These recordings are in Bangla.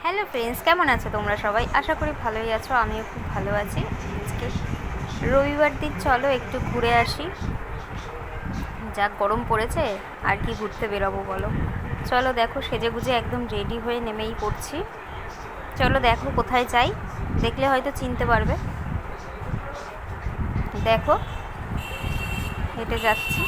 হ্যালো ফ্রেন্ডস, কেমন আছো তোমরা সবাই? আশা করি ভালোই আছো, আমিও খুব ভালো আছি। আজকে রবিবার দিন, চলো একটু ঘুরে আসি। যা গরম পড়েছে, আর কি ঘুরতে বেরোবো বলো। চলো দেখো, সেজেগুজে একদম রেডি হয়ে নেমেই পড়ছি। চলো দেখো কোথায় যাই, দেখলে হয়তো চিনতে পারবে। দেখো, হেঁটে যাচ্ছি।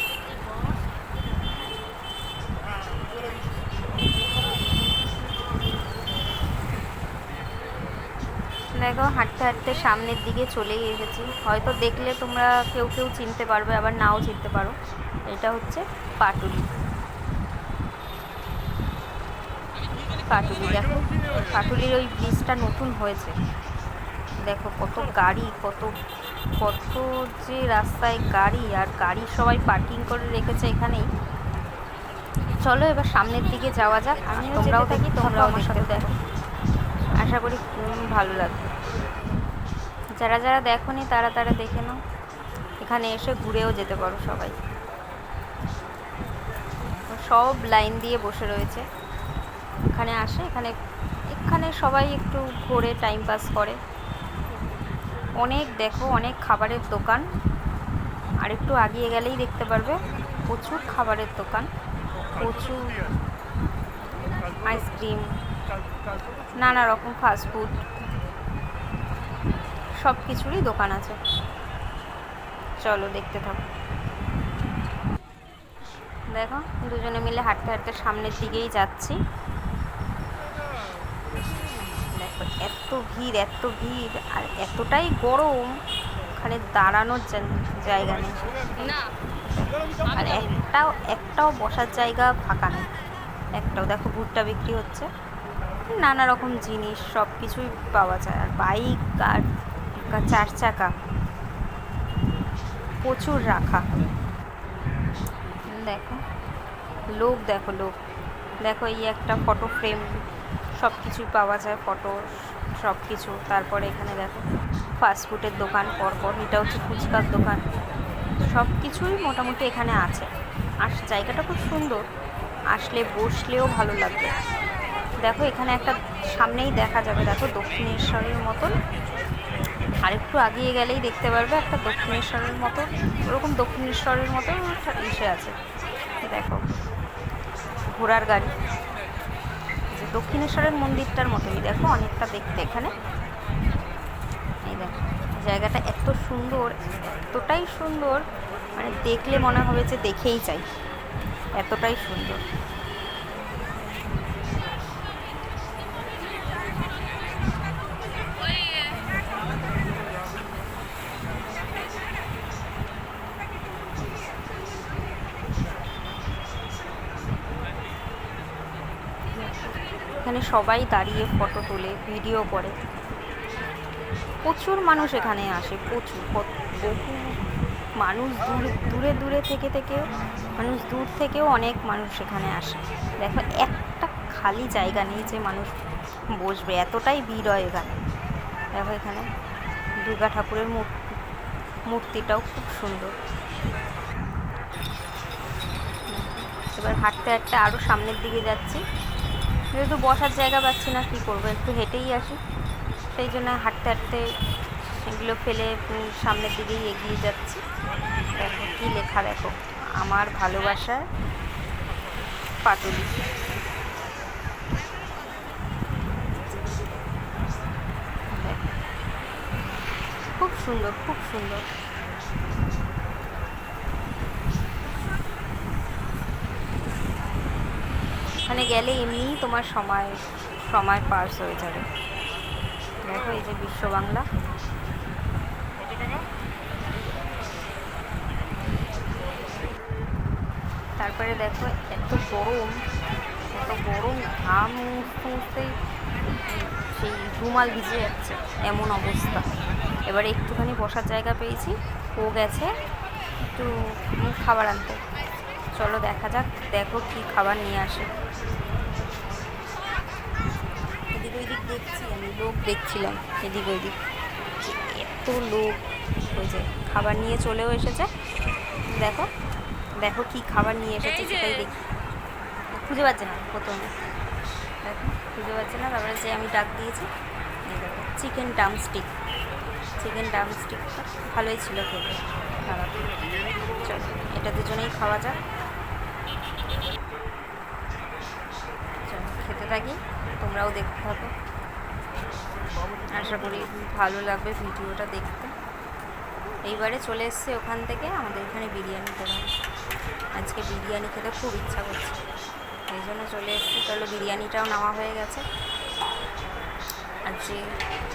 দেখো, হাঁটতে হাঁটতে সামনের দিকে চলেই এসেছি। হয়তো দেখলে তোমরা কেউ কেউ চিনতে পারবে, আবার নাও চিনতে পারো। এটা হচ্ছে পাটুলি। পাটুলি দেখো, পাটুলির ওই ব্রিজটা নতুন হয়েছে। দেখো কত গাড়ি, কত কত যে রাস্তায় গাড়ি, আর গাড়ি সবাই পার্কিং করে রেখেছে এখানেই। চলো এবার সামনের দিকে যাওয়া যাক। আমিও তোমরাও থাকি, তোমরাও আমার সাথে দেখো। আশা করি ভালো লাগবে। যারা যারা দেখোনি তারা তারা দেখে নাও, এখানে এসে ঘুরেও যেতে পারো সবাই। সব লাইন দিয়ে বসে রয়েছে, এখানে আসে, এখানে এখানে সবাই একটু ঘোরে, টাইম পাস করে। অনেক দেখো, অনেক খাবারের দোকান। আর একটু আগিয়ে গেলেই দেখতে পারবে প্রচুর খাবারের দোকান, প্রচুর আইসক্রিম, নানা রকম ফাস্টফুড, সব কিছুরই দোকান আছে। চলো দেখতে থাকো। দেখো, দুজনে মিলে হাঁটতে হাঁটতে সামনের দিকেই যাচ্ছি। দেখো এত ভিড়, এত ভিড়, আর এতটাই গরম, ওখানে দাঁড়ানোর জায়গা নেই। আর একটাও বসার জায়গা ফাঁকা নেই, একটাও। দেখো ভুট্টা বিক্রি হচ্ছে, নানা রকম জিনিস, সব কিছুই পাওয়া যায়। আর বাইক আর চার চাকা প্রচুর রাখা। দেখো লোক, দেখো লোক, দেখো এই একটা ফটো ফ্রেম, সব কিছুই পাওয়া যায়, ফটো সব কিছু। তারপরে এখানে দেখো ফাস্টফুডের দোকান পরপর, এটা হচ্ছে ফুচকার দোকান, সব কিছুই মোটামুটি এখানে আছে। আর জায়গাটা খুব সুন্দর, আসলে বসলেও ভালো লাগবে। দেখো এখানে একটা সামনেই দেখা যাবে, দেখো দক্ষিণেশ্বরের মতন। আরেকটু আগিয়ে গেলেই দেখতে পারবে একটা দক্ষিণেশ্বরের মতো, ওরকম দক্ষিণেশ্বরের মতো ইসে আছে। দেখো ঘোড়ার গাড়ি, যে দক্ষিণেশ্বরের মন্দিরটার মতনই দেখো, অনেকটা দেখতে এখানে। এই দেখো জায়গাটা এত সুন্দর, এতটাই সুন্দর, মানে দেখলে মনে হবে যে দেখেই চাই, এতটাই সুন্দর। এখানে সবাই দাঁড়িয়ে ফটো তোলে, ভিডিও করে। প্রচুর মানুষ এখানে আসে, প্রচুর, বহু মানুষ, দূরে দূরে থেকে মানুষ, দূর থেকেও অনেক মানুষ এখানে আসে। দেখো একটা খালি জায়গা নেই যে মানুষ বসবে, এতটাই ভিড় হয় এখানে। দেখো এখানে দুর্গা ঠাকুরের মূর্তিটাও খুব সুন্দর। এবার হাঁটতে হাঁটতে আরও সামনের দিকে যাচ্ছি, যেহেতু বসার জায়গা পাচ্ছি না, কী করবো, একটু হেঁটেই আসি। সেই জন্য হাঁটতে হাঁটতে এগুলো ফেলে সামনের দিকেই এগিয়ে যাচ্ছি। দেখো কী লেখা, দেখো আমার ভালোবাসার পাটুলি। খুব সুন্দর, খুব সুন্দর। এখানে গেলে এমনিই তোমার সময় পাস হয়ে যাবে। দেখো এই যে বিশ্ব বাংলা। তারপরে দেখো এত গরম, এত গরম, ঘাম মুছতে মুছতেই সেই রুমাল ভিজে যাচ্ছে, এমন অবস্থা। এবারে একটুখানি বসার জায়গা পেয়েছি, ও গেছে একটু খাবার আনতে। চলো দেখা যাক, দেখো কি খাবার নিয়ে আসে। এদিক ওইদিক দেখছি, আমি লোক দেখছিলাম এদিক ওইদিক, এত লোক হয়েছে। খাবার নিয়ে চলেও এসেছে। দেখো দেখো কি খাবার নিয়ে এসেছে, সেটাই দেখি। খুঁজে পাচ্ছে না প্রথমে, দেখো বুঝতে পারছি না। তারপরে যে আমি ডাক দিয়েছি, এই দেখো চিকেন ড্রামস্টিক। চিকেন ড্রামস্টিকটা ভালোই ছিল খেতে, খারাপ। চলো এটা দুজনেই খাওয়া যাক। চলো খেতে থাকি, তোমরাও দেখতে থাকো। আশা করি ভালো লাগবে ভিডিওটা দেখতে। এইবারে চলে এসছে ওখান থেকে আমাদের এখানে বিরিয়ানি করা। আজকে বিরিয়ানি খেতে খুব ইচ্ছা করছে, এই জন্য চলে এসছি। চলো বিরিয়ানিটাও নেওয়া হয়ে গেছে।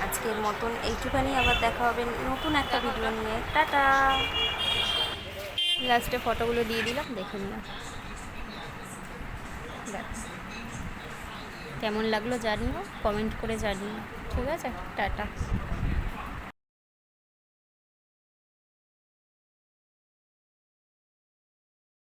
আজকের মতন এইটুখানি, আবার দেখা হবে নতুন একটা ভিডিও নিয়ে। টাটা। লাস্টে ফটোগুলো দিয়ে দিলাম, দেখে নিলাম। দেখ কেমন লাগলো জানিও, কমেন্ট করে জানিও। ঠিক আছে, টাটা।